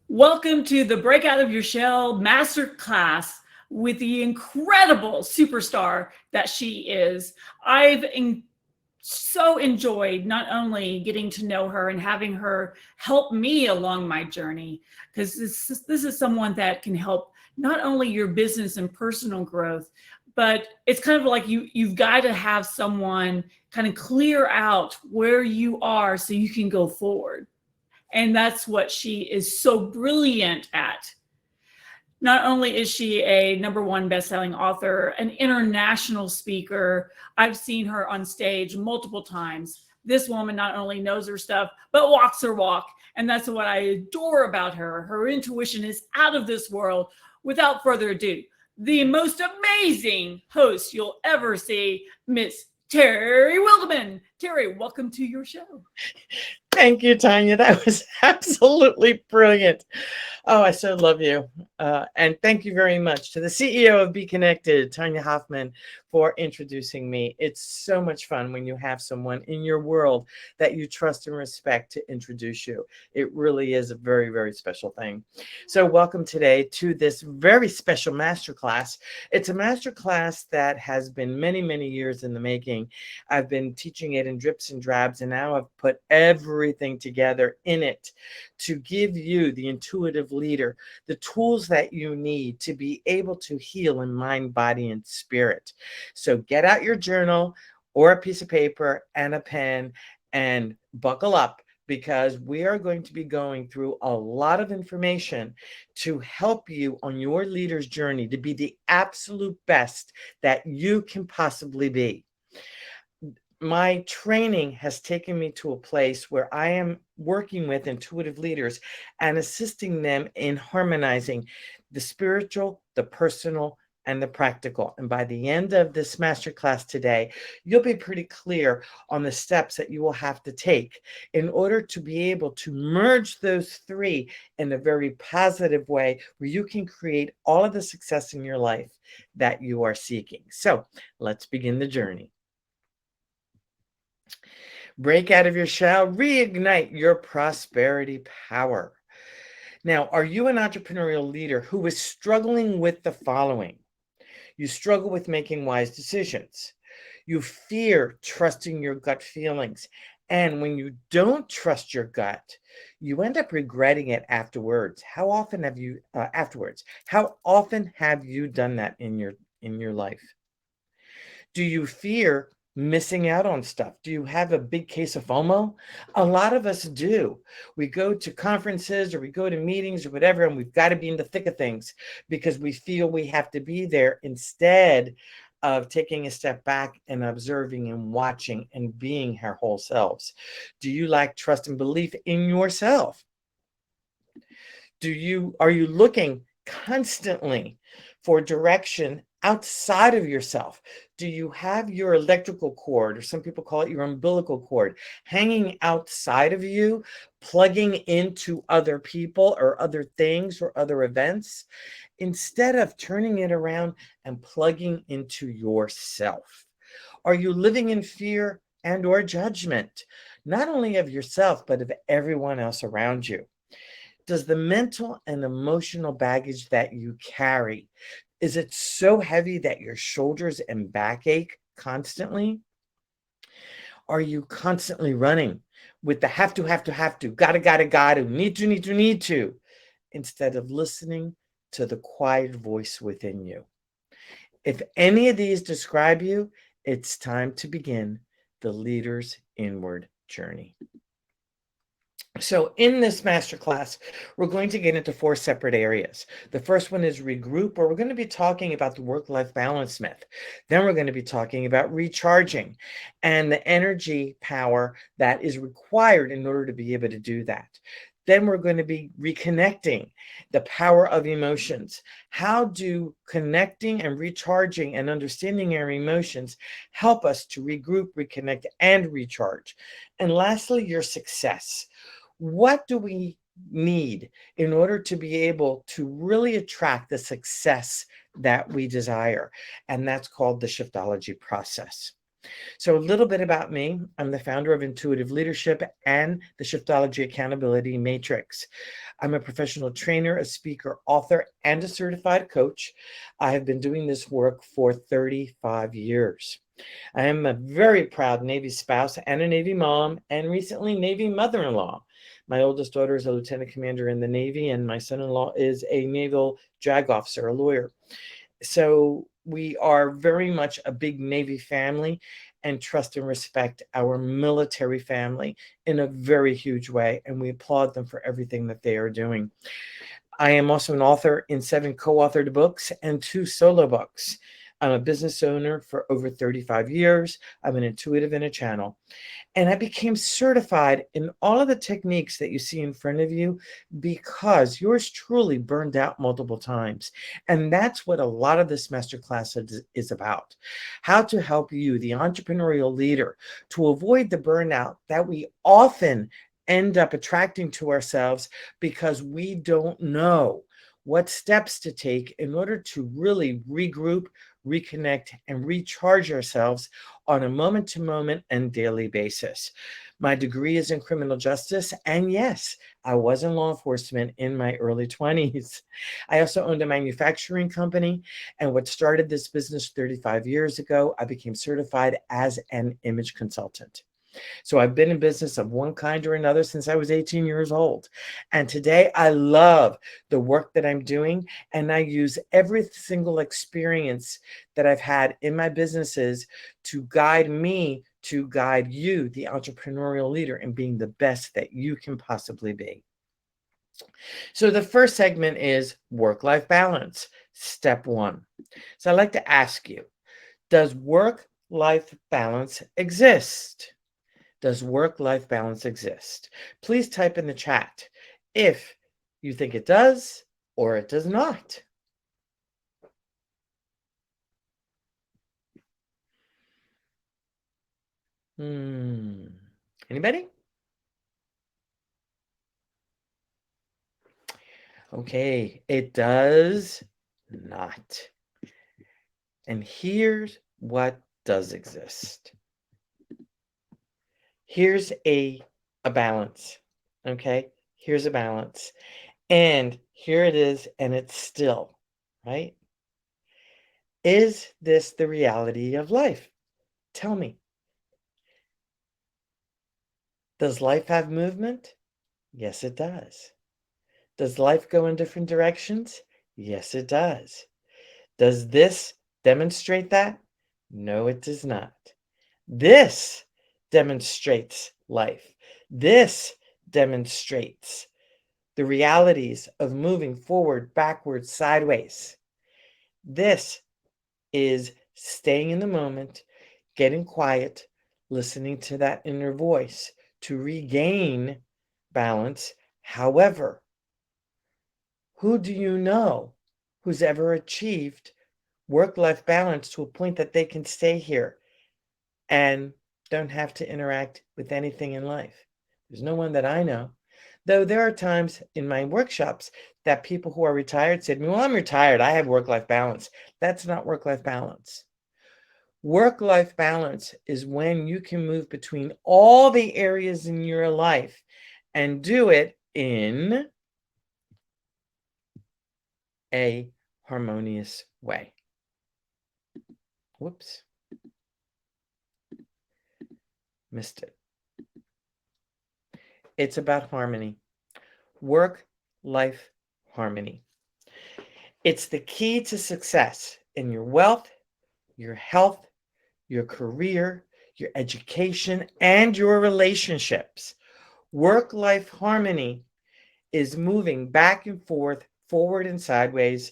Welcome to the Break Out of Your Shell Masterclass with the incredible superstar that she is. So enjoyed not only getting to know her and having her help me along my journey, because this is someone that can help not only your business and personal growth, but it's kind of like you've got to have someone kind of clear out where you are so you can go forward. And that's what she is so brilliant at. Not only is she a number one best-selling author, an international speaker, I've seen her on stage multiple times. This woman not only knows her stuff, but walks her walk. And that's what I adore about her. Her intuition is out of this world. Without further ado, the most amazing host you'll ever see, Miss Terry Wildemann. Terry, welcome to your show. Thank you, Tanya. That was absolutely brilliant. Oh, I so love you. And thank you very much to the CEO of Be Connected, Tanya Hoffman, for introducing me. It's so much fun when you have someone in your world that you trust and respect to introduce you. It really is a very, very special thing. So welcome today to this very special masterclass. It's a masterclass that has been many, many years in the making. I've been teaching it in drips and drabs, and now I've put everything together in it to give you, the intuitive leader, the tools that you need to be able to heal in mind, body, and spirit. So get out your journal or a piece of paper and a pen and buckle up, because we are going to be going through a lot of information to help you on your leader's journey to be the absolute best that you can possibly be. My training has taken me to a place where I am working with intuitive leaders and assisting them in harmonizing the spiritual, the personal, and the practical. And by the end of this masterclass today, you'll be pretty clear on the steps that you will have to take in order to be able to merge those three in a very positive way where you can create all of the success in your life that you are seeking. So let's begin the journey. Break out of your shell, reignite your prosperity power. Now, are you an entrepreneurial leader who is struggling with the following? You struggle with making wise decisions. You fear trusting your gut feelings. And when you don't trust your gut, you end up regretting it afterwards. How often have you done that in your life? Do you fear missing out on stuff? Do you have a big case of FOMO? A lot of us do. We go to conferences or we go to meetings or whatever, and we've got to be in the thick of things because we feel we have to be there instead of taking a step back and observing and watching and being our whole selves. Do you lack trust and belief in yourself? Are you looking constantly for direction outside of yourself? Do you have your electrical cord, or some people call it your umbilical cord, hanging outside of you, plugging into other people or other things or other events, instead of turning it around and plugging into yourself? Are you living in fear and or judgment, not only of yourself, but of everyone else around you? Does the mental and emotional baggage that you carry, is it so heavy that your shoulders and back ache constantly? Are you constantly running with the have to, gotta, need to, instead of listening to the quiet voice within you? If any of these describe you, it's time to begin the leader's inward journey. So in this masterclass, we're going to get into 4 separate areas. The first one is regroup, where we're going to be talking about the work-life balance myth. Then we're going to be talking about recharging and the energy power that is required in order to be able to do that. Then we're going to be reconnecting, the power of emotions. How do connecting and recharging and understanding our emotions help us to regroup, reconnect, and recharge? And lastly, your success. What do we need in order to be able to really attract the success that we desire? And that's called the SHIFTology process. So a little bit about me. I'm the founder of Intuitive Leadership and the SHIFTology Accountability Matrix. I'm a professional trainer, a speaker, author, and a certified coach. I have been doing this work for 35 years. I am a very proud Navy spouse and a Navy mom, and recently Navy mother-in-law. My oldest daughter is a lieutenant commander in the Navy, and my son-in-law is a naval JAG officer, a lawyer. So we are very much a big Navy family and trust and respect our military family in a very huge way. And we applaud them for everything that they are doing. I am also an author in 7 co-authored books and 2 solo books. I'm a business owner for over 35 years. I'm an intuitive and a channel. And I became certified in all of the techniques that you see in front of you because yours truly burned out multiple times. And that's what a lot of this masterclass is about. How to help you, the entrepreneurial leader, to avoid the burnout that we often end up attracting to ourselves because we don't know what steps to take in order to really regroup, reconnect, and recharge ourselves on a moment-to-moment and daily basis. My degree is in criminal justice, and yes, I was in law enforcement in my early 20s. I also owned a manufacturing company, and what started this business 35 years ago, I became certified as an image consultant. So I've been in business of one kind or another since I was 18 years old. And today I love the work that I'm doing. And I use every single experience that I've had in my businesses to guide me, to guide you, the entrepreneurial leader, in being the best that you can possibly be. So the first segment is work-life balance, step 1. So I'd like to ask you, does work-life balance exist? Does work-life balance exist? Please type in the chat if you think it does or it does not. Anybody? Okay, it does not. And here's what does exist. Here's a balance, okay? Here's a balance. And here it is, and it's still, right? Is this the reality of life? Tell me. Does life have movement? Yes, it does. Does life go in different directions? Yes, it does. Does this demonstrate that? No, it does not. This demonstrates life. This demonstrates the realities of moving forward, backwards, sideways. This is staying in the moment, getting quiet, listening to that inner voice to regain balance. However, who do you know who's ever achieved work-life balance to a point that they can stay here and don't have to interact with anything in life? There's no one that I know. Though there are times in my workshops that people who are retired said to me, well, I'm retired. I have work-life balance. That's not work-life balance. Work-life balance is when you can move between all the areas in your life and do it in a harmonious way. Whoops. Missed it. It's about harmony. Work-life harmony. It's the key to success in your wealth, your health, your career, your education, and your relationships. Work-life harmony is moving back and forth, forward and sideways,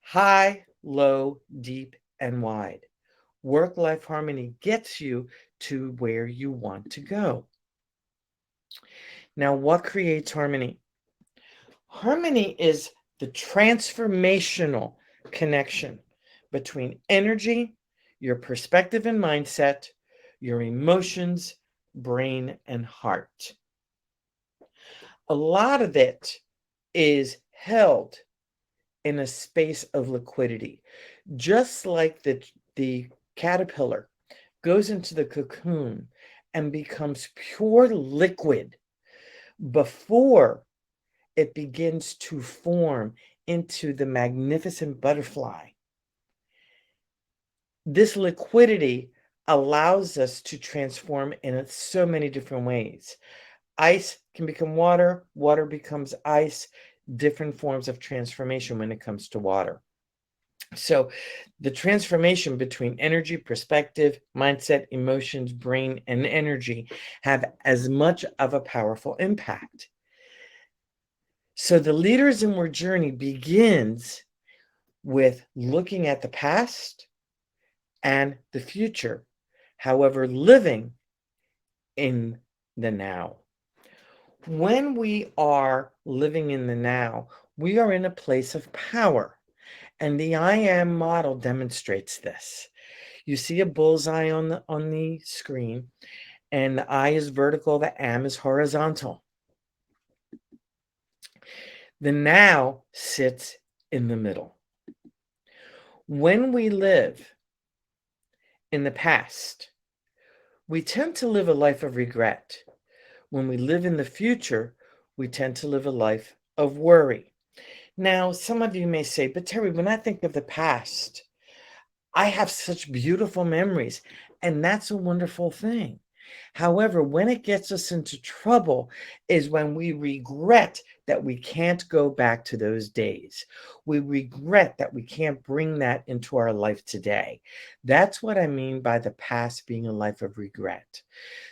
high, low, deep, and wide. Work-life harmony gets you to where you want to go. Now, what creates harmony? Harmony is the transformational connection between energy, your perspective and mindset, your emotions, brain, and heart. A lot of it is held in a space of liquidity, just like the caterpillar goes into the cocoon and becomes pure liquid before it begins to form into the magnificent butterfly. This liquidity allows us to transform in so many different ways. Ice can become water, water becomes ice, different forms of transformation when it comes to water. So the transformation between energy, perspective, mindset, emotions, brain, and energy have as much of a powerful impact. So the Leaders Inward Journey begins with looking at the past and the future, however, living in the now. When we are living in the now, we are in a place of power. And the I Am model demonstrates this. You see a bullseye on the screen, and the I is vertical, the Am is horizontal. The now sits in the middle. When we live in the past, we tend to live a life of regret. When we live in the future, we tend to live a life of worry. Now, some of you may say, but Terry, when I think of the past, I have such beautiful memories, and that's a wonderful thing. However, when it gets us into trouble is when we regret that we can't go back to those days. We regret that we can't bring that into our life today. That's what I mean by the past being a life of regret.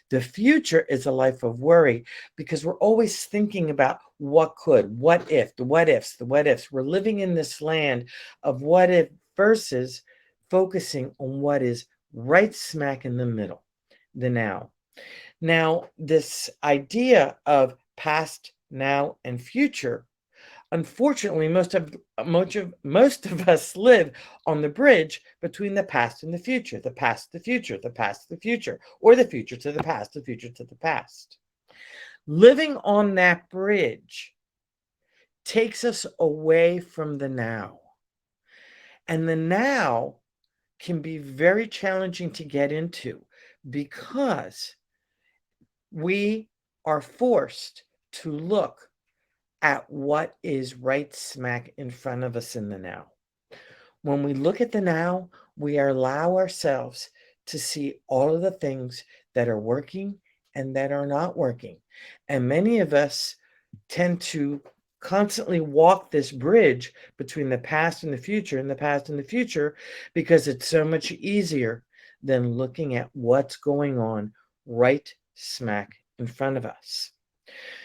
The future is a life of worry because we're always thinking about what could, what if, the what ifs, the what ifs. We're living in this land of what if versus focusing on what is right smack in the middle, the now. Now, this idea of past, now, and future, unfortunately, most of us live on the bridge between the past and the future, the past, the future, the past, the future, or the future to the past, the future to the past. Living on that bridge takes us away from the now. And the now can be very challenging to get into because we are forced to look at what is right smack in front of us in the now. When we look at the now, we allow ourselves to see all of the things that are working and that are not working. And many of us tend to constantly walk this bridge between the past and the future and the past and the future because it's so much easier than looking at what's going on right smack in front of us.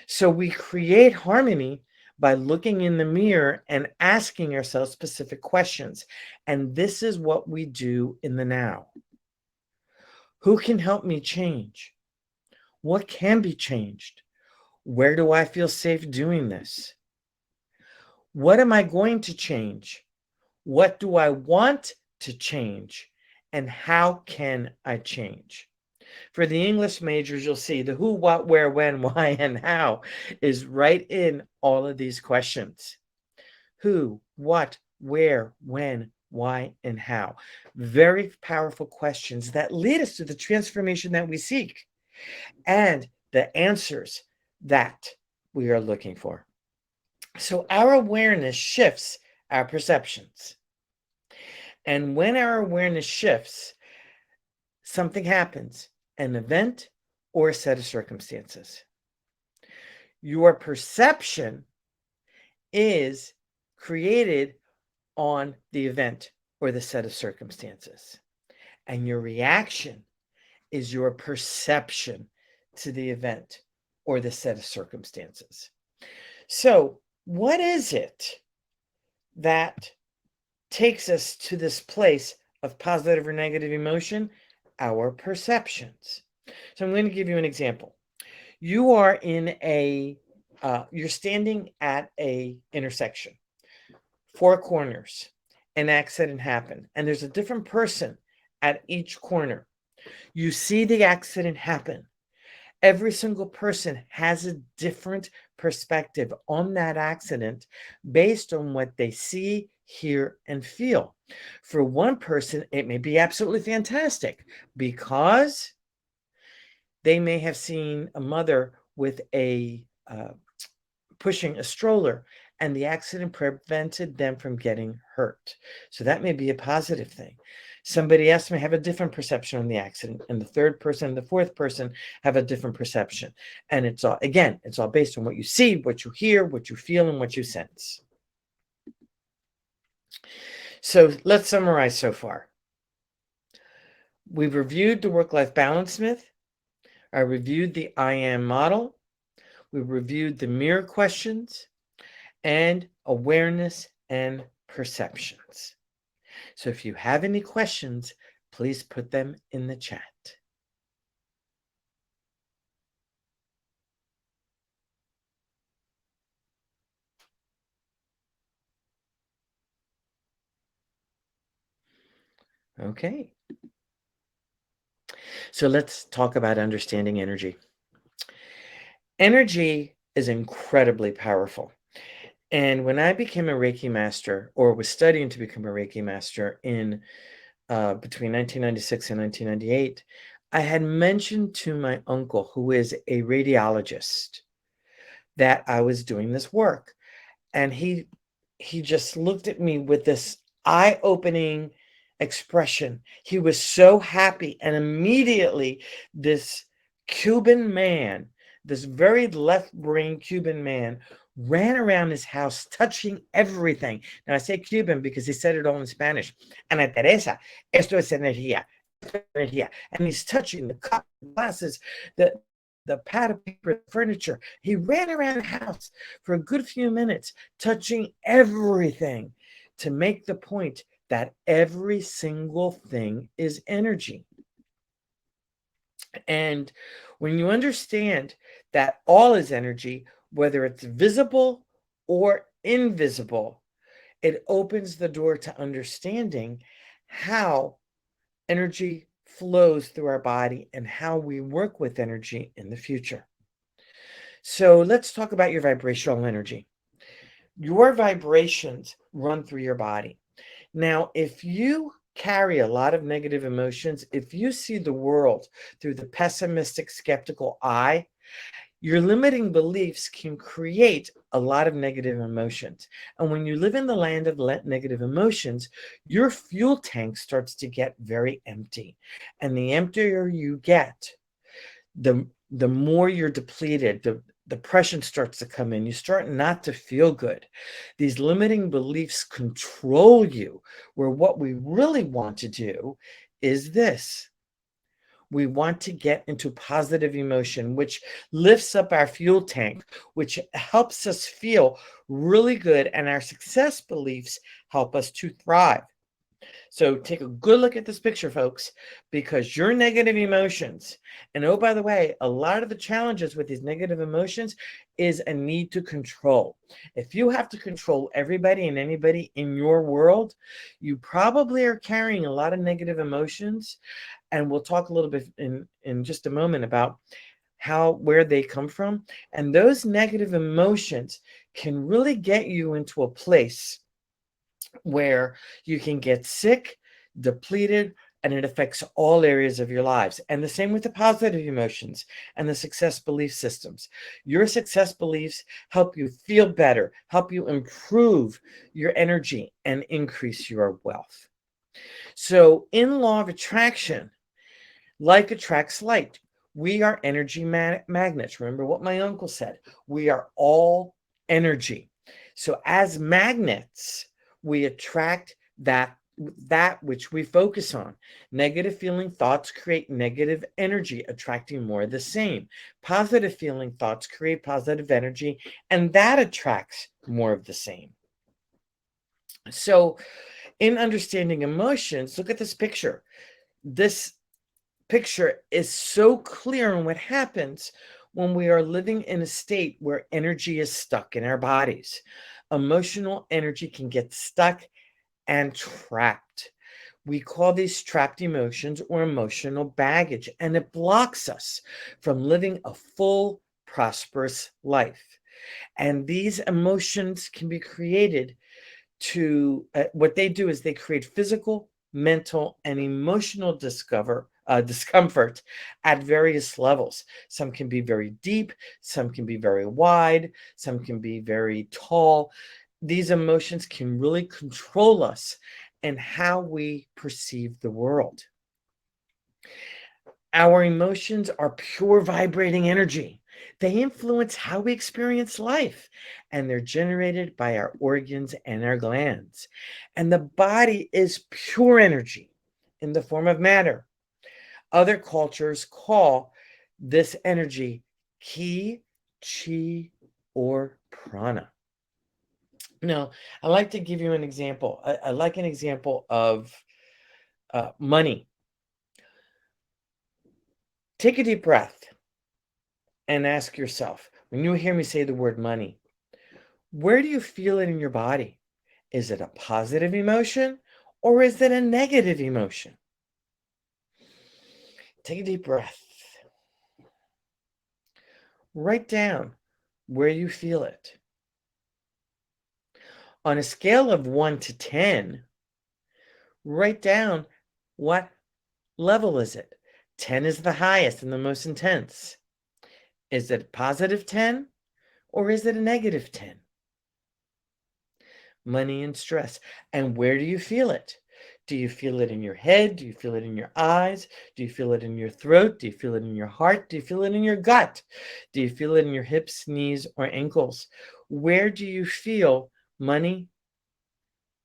So we create harmony by looking in the mirror and asking ourselves specific questions. And this is what we do in the now. Who can help me change? What can be changed? Where do I feel safe doing this? What am I going to change? What do I want to change? And how can I change? For the English majors, you'll see the who, what, where, when, why, and how is right in all of these questions. Who, what, where, when, why, and how. Very powerful questions that lead us to the transformation that we seek and the answers that we are looking for. So our awareness shifts our perceptions. And when our awareness shifts, something happens, an event or a set of circumstances. Your perception is created on the event or the set of circumstances. And your reaction is your perception to the event or the set of circumstances. So, what is it that takes us to this place of positive or negative emotion? Our perceptions. So I'm going to give you an example. You are in you're standing at a intersection, four corners, an accident happened, and there's a different person at each corner. You see the accident happen. Every single person has a different perspective on that accident based on what they see, hear, and feel. For one person, it may be absolutely fantastic because they may have seen a mother with a pushing a stroller, and the accident prevented them from getting hurt. So that may be a positive thing. Somebody else may have a different perception on the accident, and the third person and the fourth person have a different perception. And it's all, again, it's all based on what you see, what you hear, what you feel, and what you sense. So let's summarize so far. We've reviewed the work-life balance myth. I reviewed the I am model. We reviewed the mirror questions and awareness and perceptions. So if you have any questions, please put them in the chat. Okay. So let's talk about understanding energy. Energy is incredibly powerful. And when I became a Reiki master, or was studying to become a Reiki master in between 1996 and 1998, I had mentioned to my uncle, who is a radiologist, that I was doing this work. And he just looked at me with this eye-opening expression. He was so happy, and immediately this Cuban man, this very left-brain Cuban man, ran around his house touching everything. Now I say Cuban because he said it all in Spanish. Ana Teresa, esto es energía. And he's touching the cup, the glasses, the pad of paper, the furniture. He ran around the house for a good few minutes, touching everything to make the point that every single thing is energy. And when you understand that all is energy, whether it's visible or invisible, it opens the door to understanding how energy flows through our body and how we work with energy in the future. So let's talk about your vibrational energy. Your vibrations run through your body. Now, if you carry a lot of negative emotions, if you see the world through the pessimistic, skeptical eye, your limiting beliefs can create a lot of negative emotions. And when you live in the land of negative emotions, your fuel tank starts to get very empty. And the emptier you get, the more you're depleted, the depression starts to come in. You start not to feel good. These limiting beliefs control you, where what we really want to do is this. We want to get into positive emotion, which lifts up our fuel tank, which helps us feel really good, and our success beliefs help us to thrive. So take a good look at this picture, folks, because your negative emotions, and oh, by the way, a lot of the challenges with these negative emotions is a need to control. If you have to control everybody and anybody in your world, you probably are carrying a lot of negative emotions. And we'll talk a little bit in just a moment about where they come from. And those negative emotions can really get you into a place where you can get sick, depleted, and it affects all areas of your lives. And the same with the positive emotions and the success belief systems. Your success beliefs help you feel better, help you improve your energy, and increase your wealth. So in law of attraction, like attracts like. We are energy magnets. Remember what my uncle said. We are all energy. So as magnets, we attract that which we focus on. Negative feeling thoughts create negative energy, attracting more of the same. Positive feeling thoughts create positive energy, and that attracts more of the same. So in understanding emotions, look at this picture. This picture is so clear on what happens when we are living in a state where energy is stuck in our bodies. Emotional energy can get stuck and trapped. We call these trapped emotions or emotional baggage, and it blocks us from living a full, prosperous life. And these emotions can be created what they do is they create physical, mental, and emotional discomfort at various levels. Some can be very deep, some can be very wide, some can be very tall. These emotions can really control us and how we perceive the world. Our emotions are pure vibrating energy. They influence how we experience life, and they're generated by our organs and our glands. And the body is pure energy in the form of matter. Other cultures call this energy ki, chi, or prana. Now, I like to give you an example. I like an example of money. Take a deep breath and ask yourself, when you hear me say the word money, where do you feel it in your body? Is it a positive emotion or is it a negative emotion? Take a deep breath. Write down where you feel it. On a scale of 1 to 10, write down what level is it. 10 is the highest and the most intense. Is it a positive 10 or is it a negative 10? Money and stress. And where do you feel it? Do you feel it in your head? Do you feel it in your eyes? Do you feel it in your throat? Do you feel it in your heart? Do you feel it in your gut? Do you feel it in your hips, knees, or ankles? Where do you feel money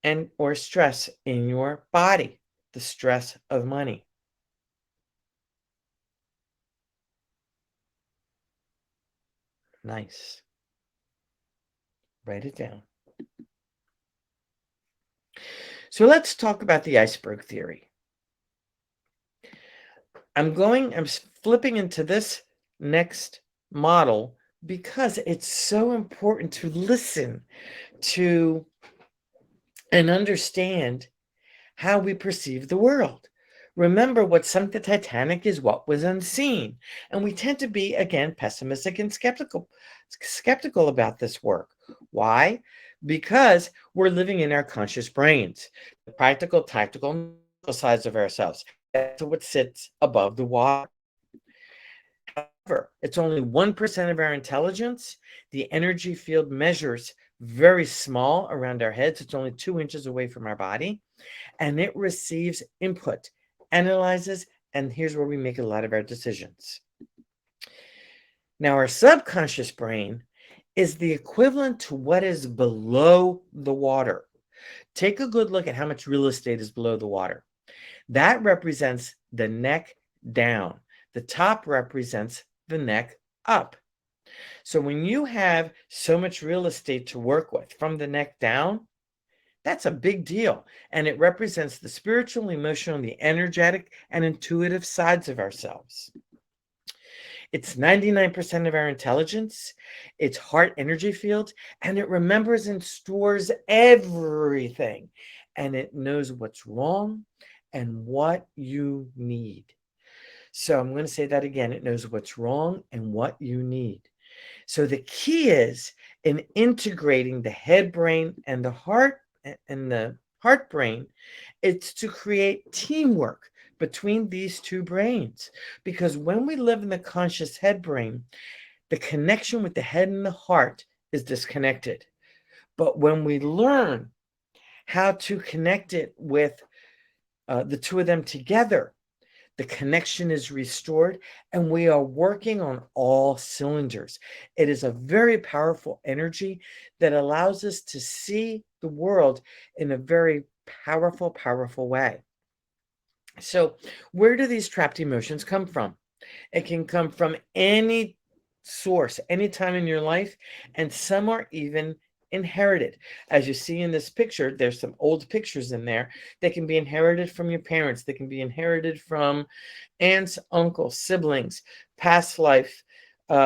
and or stress in your body? The stress of money. Nice. Write it down. So let's talk about the iceberg theory. I'm flipping into this next model because it's so important to listen to and understand how we perceive the world. Remember, what sunk the Titanic is what was unseen. And we tend to be, again, pessimistic and skeptical about this work. Why? Because we're living in our conscious brains, the practical, tactical, and mental sides of ourselves. That's what sits above the water. However, it's only 1% of our intelligence. The energy field measures very small around our heads. It's only 2 inches away from our body. And it receives input, analyzes, and here's where we make a lot of our decisions. Now, our subconscious brain is the equivalent to what is below the water. Take a good look at how much real estate is below the water. That represents the neck down. The top represents the neck up. So when you have so much real estate to work with from the neck down, that's a big deal. And it represents the spiritual, emotional, the energetic, and intuitive sides of ourselves. It's 99% of our intelligence, its heart energy field, and it remembers and stores everything. And it knows what's wrong and what you need. So I'm going to say that again. It knows what's wrong and what you need. So the key is in integrating the head brain and the heart brain, it's to create teamwork between these two brains. Because when we live in the conscious head brain, the connection with the head and the heart is disconnected. But when we learn how to connect it with the two of them together, the connection is restored and we are working on all cylinders. It is a very powerful energy that allows us to see the world in a very powerful, powerful way. So where do these trapped emotions come from? It can come from any source, any time in your life, and some are even inherited. As you see in this picture, there's some old pictures in there. They can be inherited from your parents. They can be inherited from aunts, uncles, siblings, past life,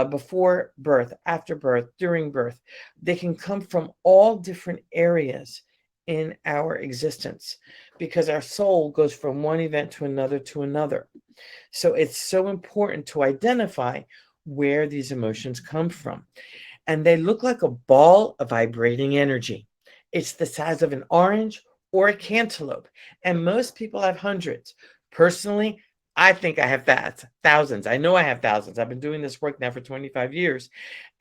before birth, after birth, during birth. They can come from all different areas in our existence because our soul goes from one event to another to another. So it's so important to identify where these emotions come from. And they look like a ball of vibrating energy. It's the size of an orange or a cantaloupe. And most people have hundreds. Personally, I think I have thousands. I know I have thousands. I've been doing this work now for 25 years.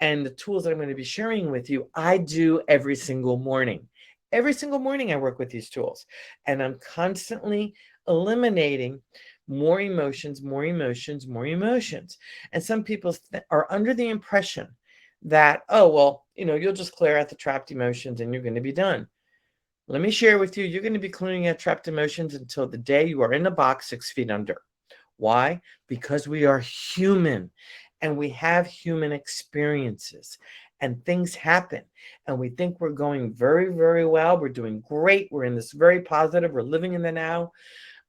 And the tools that I'm going to be sharing with you, I do every single morning. Every single morning I work with these tools. And I'm constantly eliminating more emotions, more emotions, more emotions. And some people are under the impression that, oh, well, you'll just clear out the trapped emotions and you're going to be done. Let me share with you, you're going to be clearing out trapped emotions until the day you are in a box 6 feet under. Why? Because we are human and we have human experiences and things happen and we think we're going very, very well. We're doing great. We're in this very positive. We're living in the now.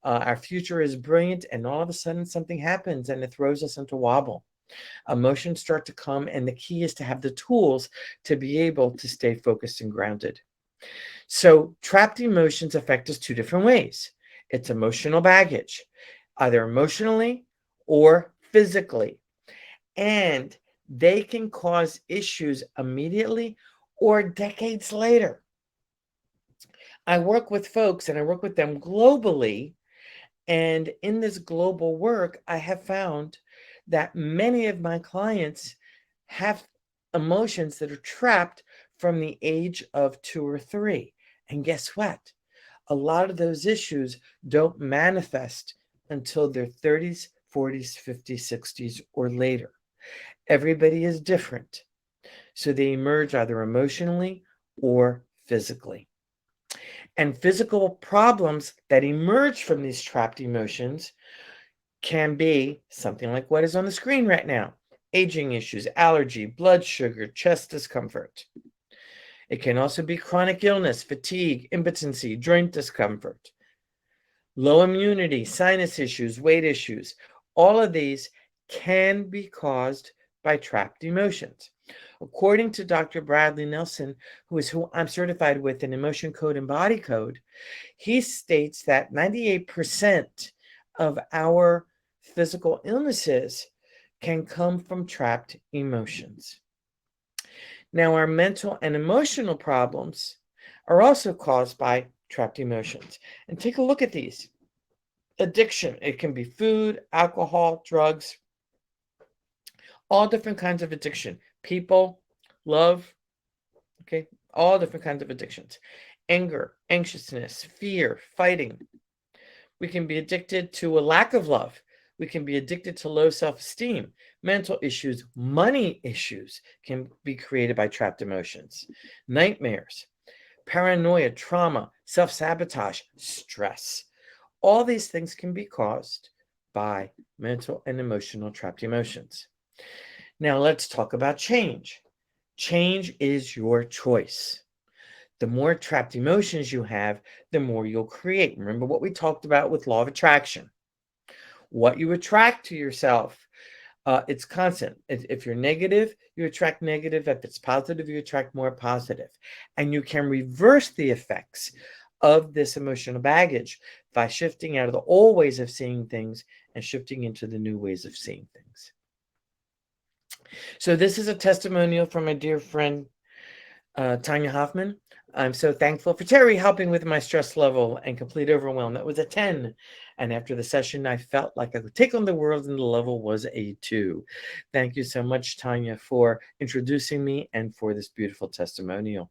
Our future is brilliant. And all of a sudden something happens and it throws us into wobble. Emotions start to come, and the key is to have the tools to be able to stay focused and grounded. So trapped emotions affect us 2 different ways. It's emotional baggage, either emotionally or physically. And they can cause issues immediately or decades later. I work with folks and I work with them globally. And in this global work, I have found that many of my clients have emotions that are trapped from the age of 2 or 3. And guess what? A lot of those issues don't manifest until their 30s, 40s, 50s, 60s, or later. Everybody is different. So they emerge either emotionally or physically. And physical problems that emerge from these trapped emotions can be something like what is on the screen right now: aging issues, allergy, blood sugar, chest discomfort. It can also be chronic illness, fatigue, impotency, joint discomfort, low immunity, sinus issues, weight issues. All of these can be caused by trapped emotions. According to Dr. Bradley Nelson, who I'm certified with in Emotion Code and Body Code, he states that 98% of our physical illnesses can come from trapped emotions. Now, our mental and emotional problems are also caused by trapped emotions. And take a look at these. Addiction, it can be food, alcohol, drugs, all different kinds of addiction. People, love, okay, all different kinds of addictions. Anger, anxiousness, fear, fighting. We can be addicted to a lack of love. We can be addicted to low self-esteem. Mental issues, money issues can be created by trapped emotions. Nightmares, paranoia, trauma, self-sabotage, stress. All these things can be caused by mental and emotional trapped emotions. Now let's talk about change. Change is your choice. The more trapped emotions you have, the more you'll create. Remember what we talked about with law of attraction. What you attract to yourself, it's constant. If you're negative, you attract negative. If it's positive, you attract more positive. And you can reverse the effects of this emotional baggage by shifting out of the old ways of seeing things and shifting into the new ways of seeing things. So this is a testimonial from my dear friend, Tanya Hoffman. I'm so thankful for Terry helping with my stress level and complete overwhelm. That was a 10. And after the session, I felt like I could take on the world, and the level was a 2. Thank you so much, Tanya, for introducing me and for this beautiful testimonial.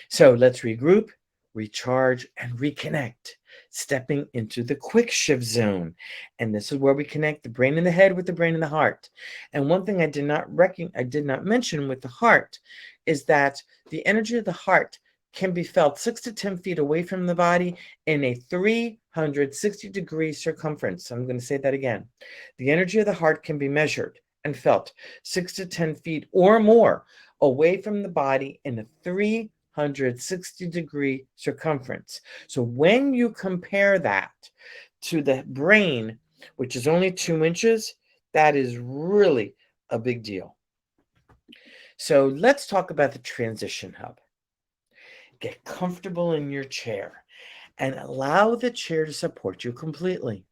So let's regroup, recharge, and reconnect, stepping into the quick shift zone. And this is where we connect the brain and the head with the brain and the heart. And one thing I did not mention with the heart is that the energy of the heart can be felt 6 to 10 feet away from the body in a 360-degree circumference. I'm going to say that again. The energy of the heart can be measured and felt 6 to 10 feet or more away from the body in a 360-degree circumference. So when you compare that to the brain, which is only 2 inches, that is really a big deal. So let's talk about the transition hub. Get comfortable in your chair and allow the chair to support you completely.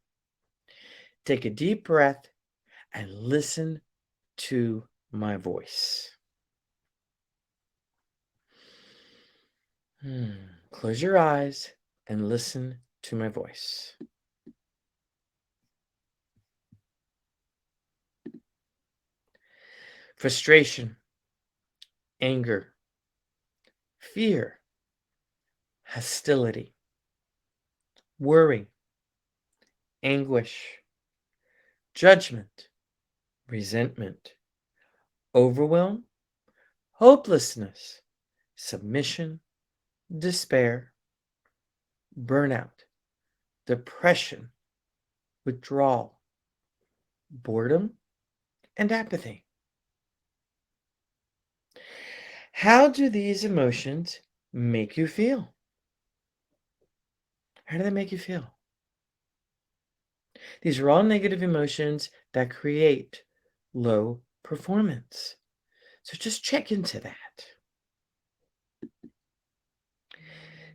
Take a deep breath and listen to my voice. Close your eyes and listen to my voice. Frustration, anger, fear, hostility, worry, anguish, judgment, resentment, overwhelm, hopelessness, submission, despair, burnout, depression, withdrawal, boredom, and apathy. How do these emotions make you feel? How do they make you feel? These are all negative emotions that create low performance. So just check into that.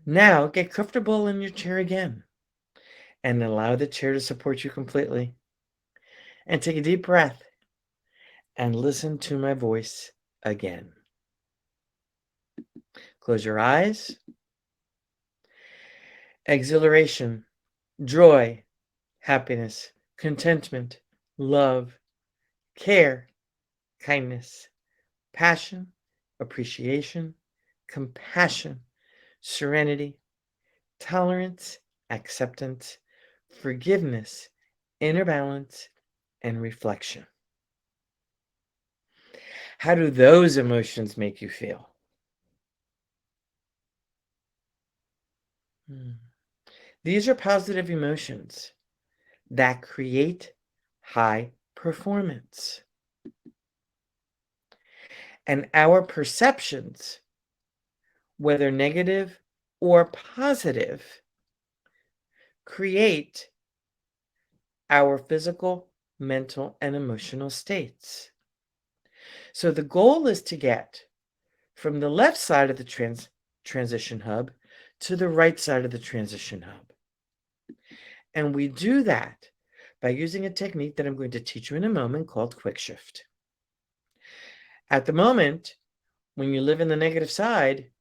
Now get comfortable in your chair again and allow the chair to support you completely. And take a deep breath and listen to my voice again. Close your eyes. Exhilaration, joy, happiness, contentment, love, care, kindness, passion, appreciation, compassion, serenity, tolerance, acceptance, forgiveness, inner balance, and reflection. How do those emotions make you feel? These are positive emotions that create high performance. And our perceptions, whether negative or positive, create our physical, mental, and emotional states. So the goal is to get from the left side of the transition hub to the right side of the transition hub. And we do that by using a technique that I'm going to teach you in a moment called quick shift. At the moment, when you live in the negative side,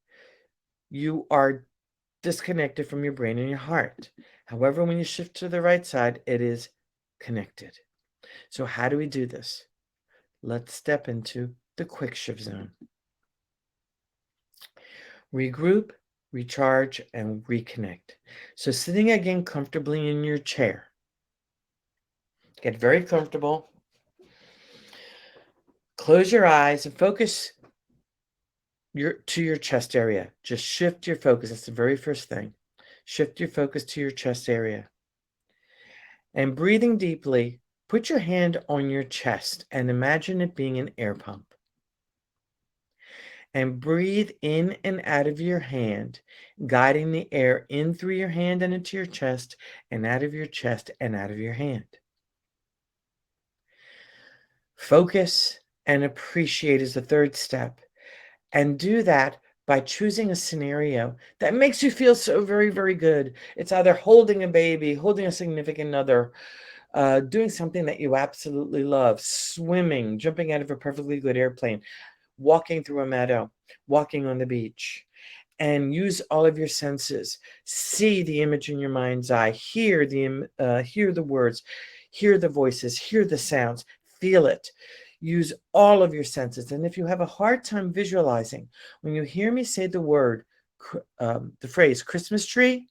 you are disconnected from your brain and your heart. However, when you shift to the right side, it is connected. So how do we do this? Let's step into the quick shift zone. Regroup, recharge, and reconnect. So sitting again comfortably in your chair. Get very comfortable. Close your eyes and focus to your chest area. Just shift your focus. That's the very first thing. Shift your focus to your chest area. And breathing deeply, put your hand on your chest and imagine it being an air pump. And breathe in and out of your hand, guiding the air in through your hand and into your chest, and out of your chest and out of your hand. Focus and appreciate is the third step. And do that by choosing a scenario that makes you feel so very, very good. It's either holding a baby, holding a significant other, doing something that you absolutely love, swimming, jumping out of a perfectly good airplane, walking through a meadow, walking on the beach, and use all of your senses. See the image in your mind's eye, hear the words, hear the voices, hear the sounds, feel it. Use all of your senses. And if you have a hard time visualizing, when you hear me say the phrase Christmas tree,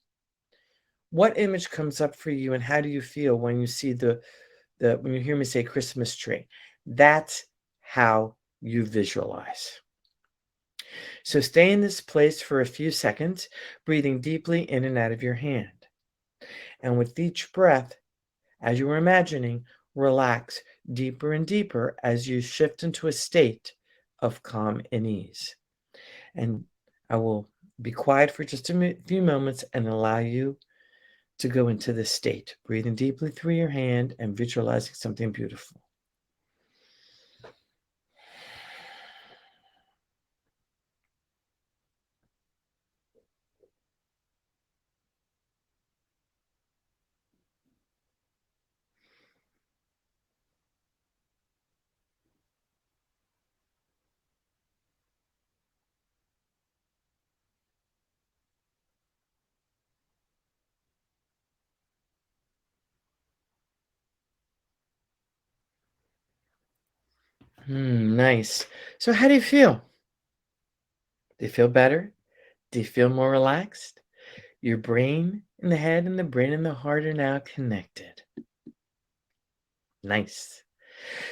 what image comes up for you and how do you feel when you see when you hear me say Christmas tree? That's how you visualize. So stay in this place for a few seconds, breathing deeply in and out of your hand. And with each breath, as you are imagining, relax deeper and deeper as you shift into a state of calm and ease. And I will be quiet for just a few moments and allow you to go into this state, breathing deeply through your hand and visualizing something beautiful. Nice. So how do you feel? Do you feel better? Do you feel more relaxed? Your brain and the head and the brain and the heart are now connected. Nice.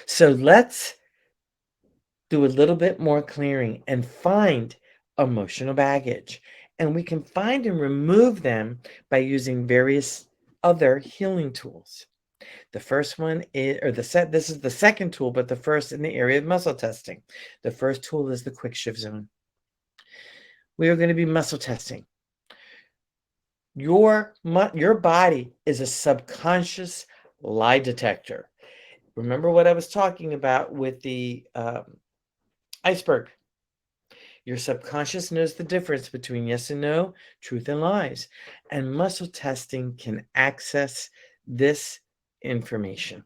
So let's do a little bit more clearing and find emotional baggage. And we can find and remove them by using various other healing tools. The first one is, this is the second tool, but the first in the area of muscle testing. The first tool is the quick shift zone. We are going to be muscle testing. Your body is a subconscious lie detector. Remember what I was talking about with the iceberg. Your subconscious knows the difference between yes and no, truth and lies. And muscle testing can access this information.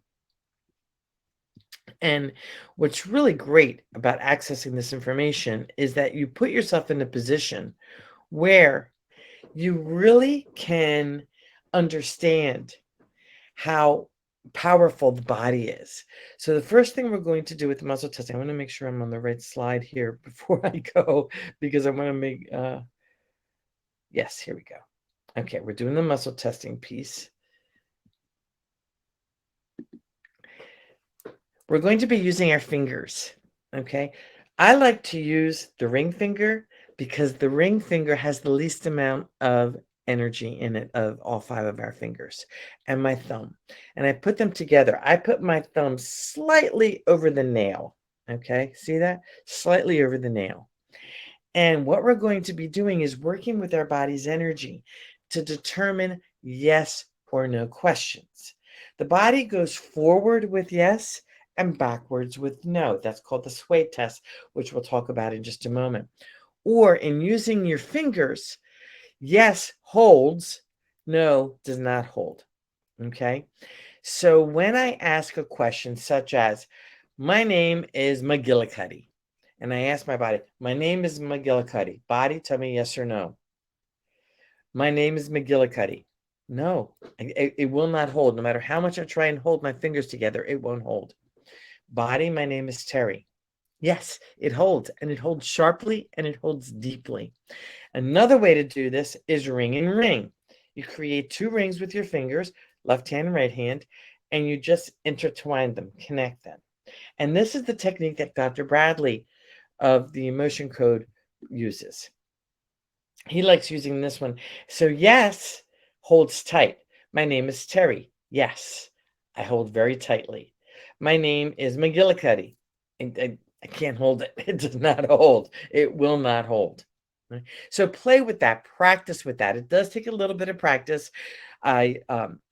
And what's really great about accessing this information is that you put yourself in a position where you really can understand how powerful the body is. So the first thing we're going to do with muscle testing, I want to make sure I'm on the right slide here before I go, because I want to make, yes, here we go. Okay, we're doing the muscle testing piece. We're going to be using our fingers, okay? I like to use the ring finger because the ring finger has the least amount of energy in it of all 5 of our fingers, and my thumb. And I put them together. I put my thumb slightly over the nail, okay? See that? Slightly over the nail. And what we're going to be doing is working with our body's energy to determine yes or no questions. The body goes forward with yes and backwards with no. That's called the sway test, which we'll talk about in just a moment. Or in using your fingers, yes holds, no does not hold. Okay? So when I ask a question such as, my name is McGillicuddy, and I ask my body, my name is McGillicuddy. Body, tell me yes or no. My name is McGillicuddy. No, it will not hold. No matter how much I try and hold my fingers together, it won't hold. Body, my name is Terry. Yes, it holds, and it holds sharply, and it holds deeply. Another way to do this is ring and ring. You create 2 rings with your fingers, left hand and right hand, and you just intertwine them, connect them. And this is the technique that Dr. Bradley of the Emotion Code uses. He likes using this one. So yes holds tight. My name is Terry. Yes, I hold very tightly. My name is McGillicuddy. I can't hold it. It does not hold. It will not hold. Right? So play with that. Practice with that. It does take a little bit of practice. I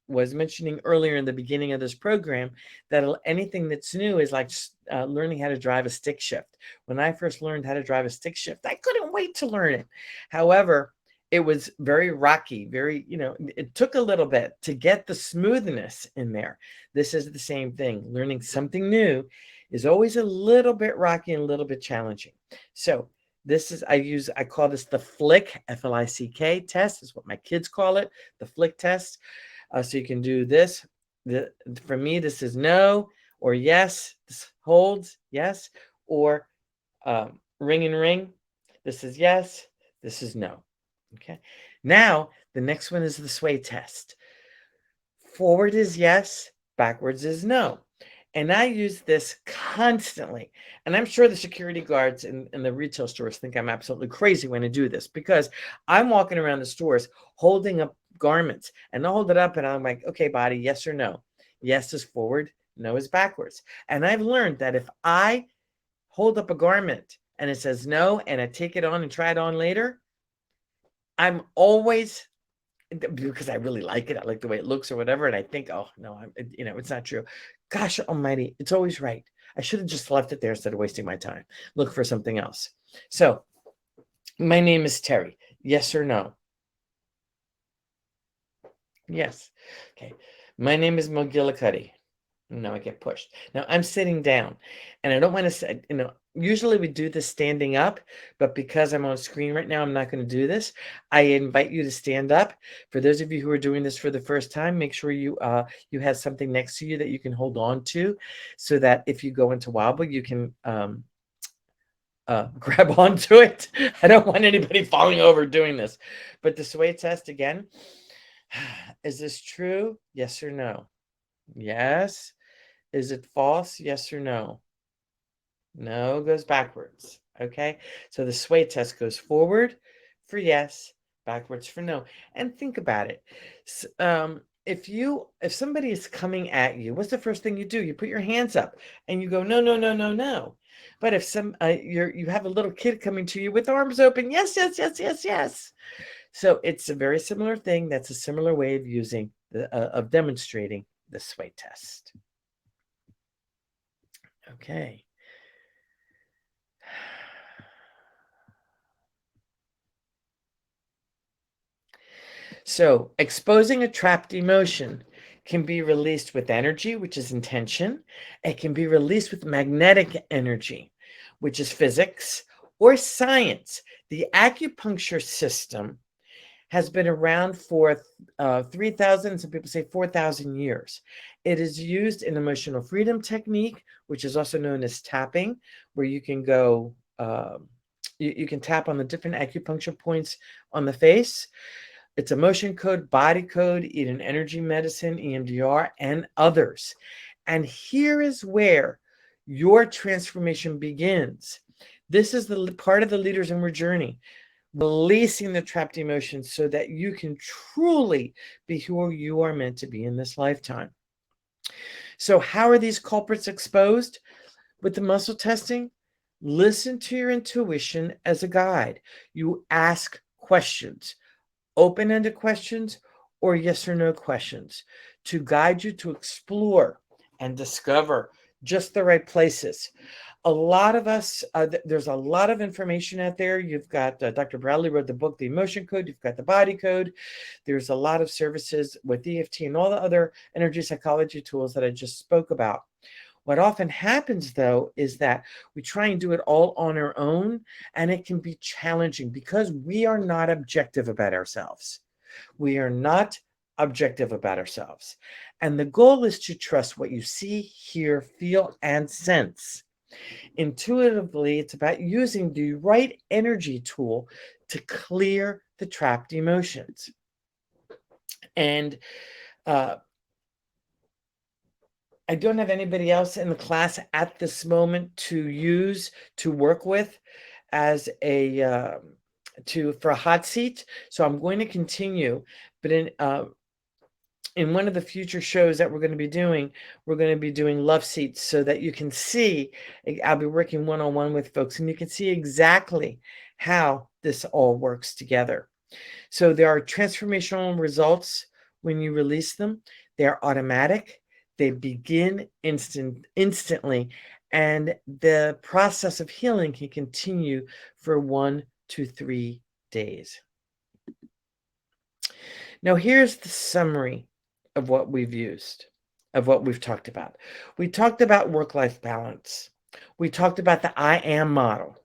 was mentioning earlier in the beginning of this program that anything that's new is like learning how to drive a stick shift. When I first learned how to drive a stick shift, I couldn't wait to learn it. However, it was very rocky, very, it took a little bit to get the smoothness in there. This is the same thing. Learning something new is always a little bit rocky and a little bit challenging. So this is, I call this the flick, F-L-I-C-K test is what my kids call it, the flick test. So you can do this. For me, this is no or yes. This holds, yes. Or ring and ring. This is yes. This is no. Okay. Now, the next one is the sway test. Forward is yes. Backwards is no. And I use this constantly. And I'm sure the security guards in the retail stores think I'm absolutely crazy when I do this, because I'm walking around the stores holding up garments, and I'll hold it up and I'm like, okay, body, yes or no? Yes is forward, no is backwards. And I've learned that if I hold up a garment and it says no, and I take it on and try it on later, I'm always, because I really like it, I like the way it looks or whatever, and I think, oh no, it's not true. Gosh almighty, it's always right. I should have just left it there instead of wasting my time. Look for something else. So, my name is Terry. Yes or no? Yes. Okay. My name is McGillicuddy. No, I get pushed. Now I'm sitting down, and I don't want to say, Usually we do this standing up, but because I'm on screen right now, I'm not going to do this. I invite you to stand up. For those of you who are doing this for the first time, make sure you have something next to you that you can hold on to, so that if you go into wobble, you can grab onto it. I don't want anybody falling over doing this. But the sway test again. Is this true? Yes or no? Yes. Is it false? Yes or no? No goes backwards. Okay. So the sway test goes forward for yes, backwards for no. And think about it. If somebody is coming at you, what's the first thing you do? You put your hands up and you go, no, no, no, no, no. But if you have a little kid coming to you with arms open, yes, yes, yes, yes, yes. So it's a very similar thing. That's a similar way of using of demonstrating the sway test. Okay. So exposing a trapped emotion can be released with energy, which is intention. It can be released with magnetic energy, which is physics, or science. The acupuncture system has been around for 3,000, some people say 4,000 years. It is used in emotional freedom technique, which is also known as tapping, where you can go, you can tap on the different acupuncture points on the face. It's emotion code, body code, Eden energy medicine, EMDR, and others. And here is where your transformation begins. This is the part of the Leaders Inward Journey, releasing the trapped emotions so that you can truly be who you are meant to be in this lifetime. So how are these culprits exposed? With the muscle testing, listen to your intuition as a guide. You ask questions, open-ended questions or yes or no questions, to guide you to explore and discover just the right places. A lot of us, there's a lot of information out there. You've got Dr. Bradley wrote the book, The Emotion Code. You've got the Body Code. There's a lot of services with EFT and all the other energy psychology tools that I just spoke about. What often happens, though, is that we try and do it all on our own, and it can be challenging because we are not objective about ourselves. We are not objective about ourselves. And the goal is to trust what you see, hear, feel, and sense. Intuitively, it's about using the right energy tool to clear the trapped emotions. And I don't have anybody else in the class at this moment to work with as a for a hot seat. So I'm going to continue, but in one of the future shows that we're going to be doing love seats so that you can see. I'll be working one-on-one with folks, and you can see exactly how this all works together. So there are transformational results when you release them. They're automatic. They begin instantly, and the process of healing can continue for 1 to 3 days. Now, here's the summary of what we've used, of what we've talked about. We talked about work-life balance. We talked about the I am model.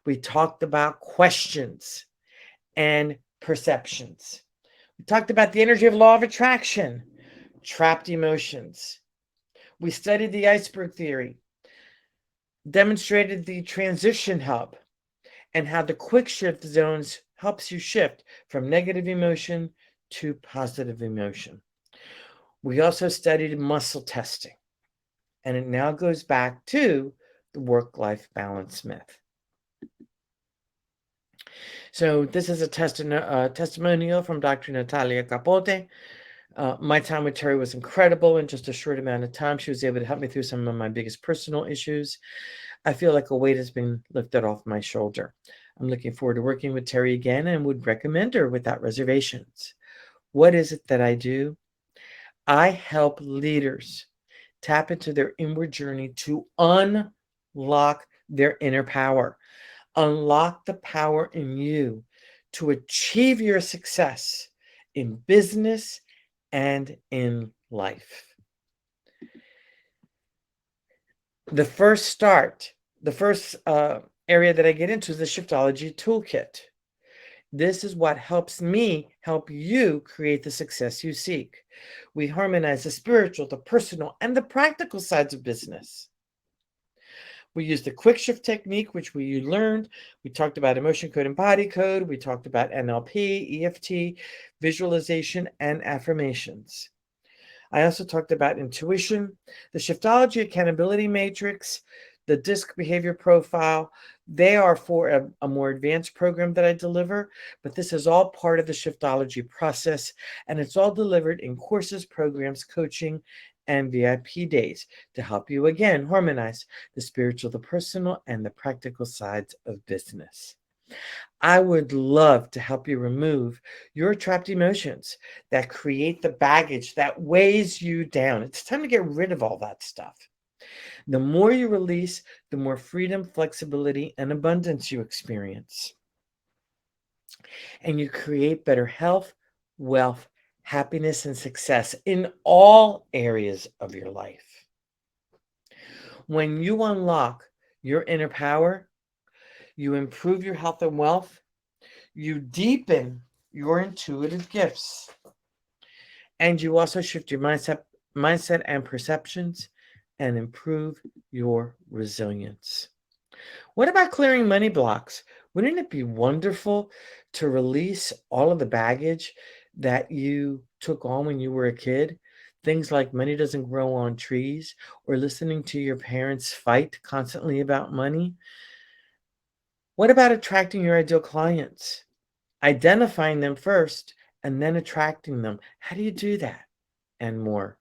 We talked about questions and perceptions. We talked about the energy of law of attraction, trapped emotions. We studied the iceberg theory, demonstrated the transition hub, and how the quick shift zones helps you shift from negative emotion to positive emotion. We also studied muscle testing, and it now goes back to the work-life balance myth. So this is a testimonial from Dr. Natalia Capote. My time with Terry was incredible. In just a short amount of time, she was able to help me through some of my biggest personal issues. I feel like a weight has been lifted off my shoulder. I'm looking forward to working with Terry again and would recommend her without reservations. What is it that I do? I help leaders tap into their inward journey to unlock their inner power. Unlock the power in you to achieve your success in business and in life. The first start The first area that I get into is the Shiftology Toolkit. This is what helps me help you create the success you seek. We harmonize the spiritual, the personal, and the practical sides of business. We use the quick shift technique, which we learned. We talked about emotion code and body code. We talked about NLP, EFT, visualization, and affirmations. I also talked about intuition, the Shiftology accountability matrix, the DISC behavior profile. They are for a more advanced program that I deliver, but this is all part of the Shiftology process, and it's all delivered in courses, programs, coaching, and VIP days to help you again harmonize the spiritual, the personal, and the practical sides of business. I would love to help you remove your trapped emotions that create the baggage that weighs you down. It's time to get rid of all that stuff. The more you release, the more freedom, flexibility, and abundance you experience. And you create better health, wealth, happiness, and success in all areas of your life. When you unlock your inner power, you improve your health and wealth, you deepen your intuitive gifts, and you also shift your mindset and perceptions and improve your resilience. What about clearing money blocks? Wouldn't it be wonderful to release all of the baggage that you took on when you were a kid? Things like money doesn't grow on trees, or listening to your parents fight constantly about money. What about attracting your ideal clients? Identifying them first and then attracting them. How do you do that? And more.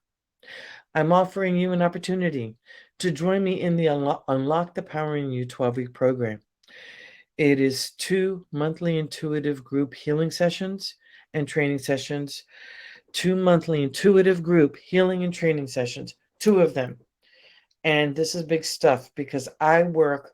I'm offering you an opportunity to join me in the Unlock the Power in You 12-week program. It is 2 monthly intuitive group healing sessions and training sessions, 2 monthly intuitive group healing and training sessions, 2 of them. And this is big stuff because I work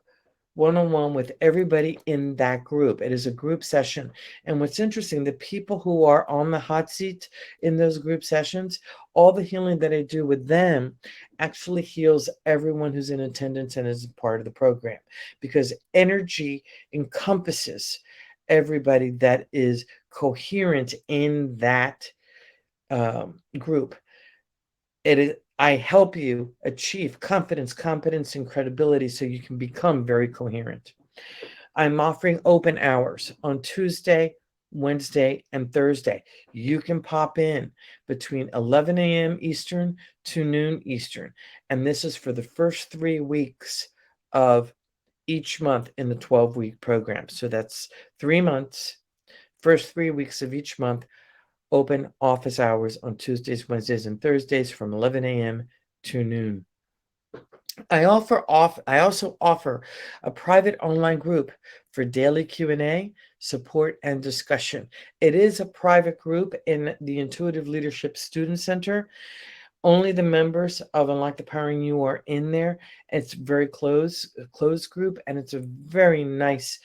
one-on-one with everybody in that group. It is a group session. And what's interesting, the people who are on the hot seat in those group sessions, all the healing that I do with them actually heals everyone who's in attendance and is a part of the program, because energy encompasses everybody that is coherent in that group. I help you achieve confidence, competence, and credibility so you can become very coherent. I'm offering open hours on Tuesday, Wednesday, and Thursday. You can pop in between 11 a.m. Eastern to noon Eastern. And this is for the first 3 weeks of each month in the 12-week program. So that's 3 months, first 3 weeks of each month. Open office hours on Tuesdays, Wednesdays, and Thursdays from 11 a.m. to noon. I also offer a private online group for daily Q&A, support, and discussion. It is a private group in the Intuitive Leadership Student Center. Only the members of Unlock the Power in You are in there. It's very closed group, and it's a very nice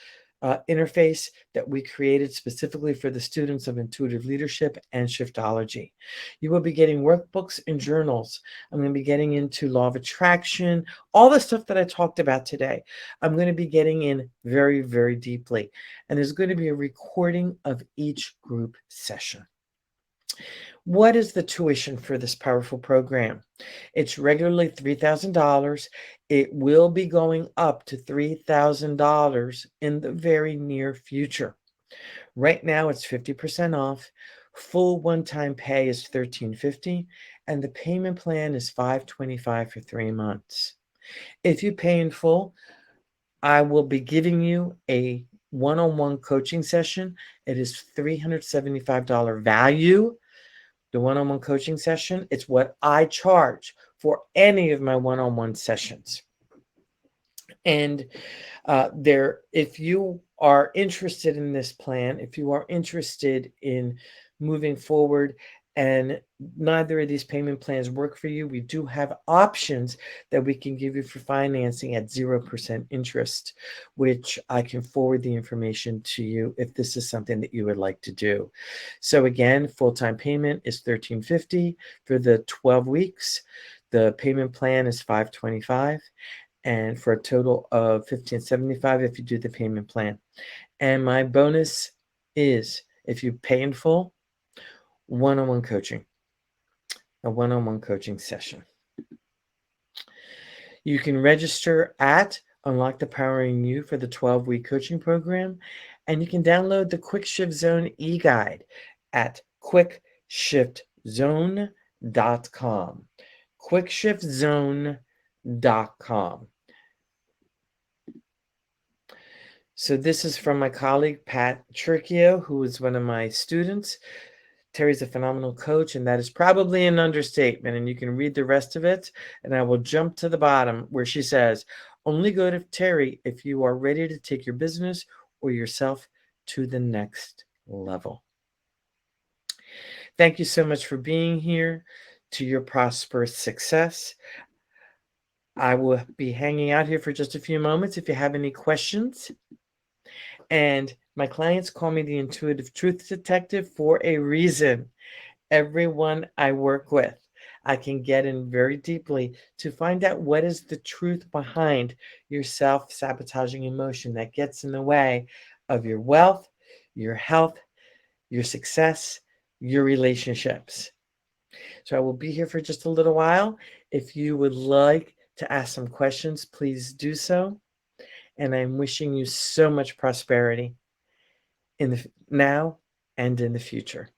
interface that we created specifically for the students of intuitive leadership and Shiftology. You will be getting workbooks and journals. I'm going to be getting into law of attraction, all the stuff that I talked about today. I'm going to be getting in very, very deeply. And there's going to be a recording of each group session. What is the tuition for this powerful program? It's regularly $3,000. It will be going up to $3,000 in the very near future. Right now, it's 50% off. Full one-time pay is $1,350, and the payment plan is $525 for 3 months. If you pay in full, I will be giving you a one-on-one coaching session. It is $375 value. The one-on-one coaching session, it's what I charge for any of my one-on-one sessions. And if you are interested in this plan, if you are interested in moving forward and neither of these payment plans work for you, we do have options that we can give you for financing at 0% interest, which I can forward the information to you if this is something that you would like to do. So again, full-time payment is $1,350 for the 12 weeks. The payment plan is $525. and for a total of $1,575 if you do the payment plan. And my bonus is, if you pay in full, one-on-one coaching, a one-on-one coaching session. You can register at Unlock the Power in You for the 12-week coaching program, and you can download the Quick Shift Zone e-guide at quickshiftzone.com. quickshiftzone.com. So this is from my colleague, Pat Tricchio, who is one of my students. Terry's a phenomenal coach, and that is probably an understatement, and you can read the rest of it, and I will jump to the bottom where she says, only go to Terry if you are ready to take your business or yourself to the next level. Thank you so much for being here. To your prosperous success. I will be hanging out here for just a few moments if you have any questions. And my clients call me the intuitive truth detective for a reason. Everyone I work with, I can get in very deeply to find out what is the truth behind your self-sabotaging emotion that gets in the way of your wealth, your health, your success, your relationships. So I will be here for just a little while. If you would like to ask some questions, please do so. And I'm wishing you so much prosperity in the now and in the future.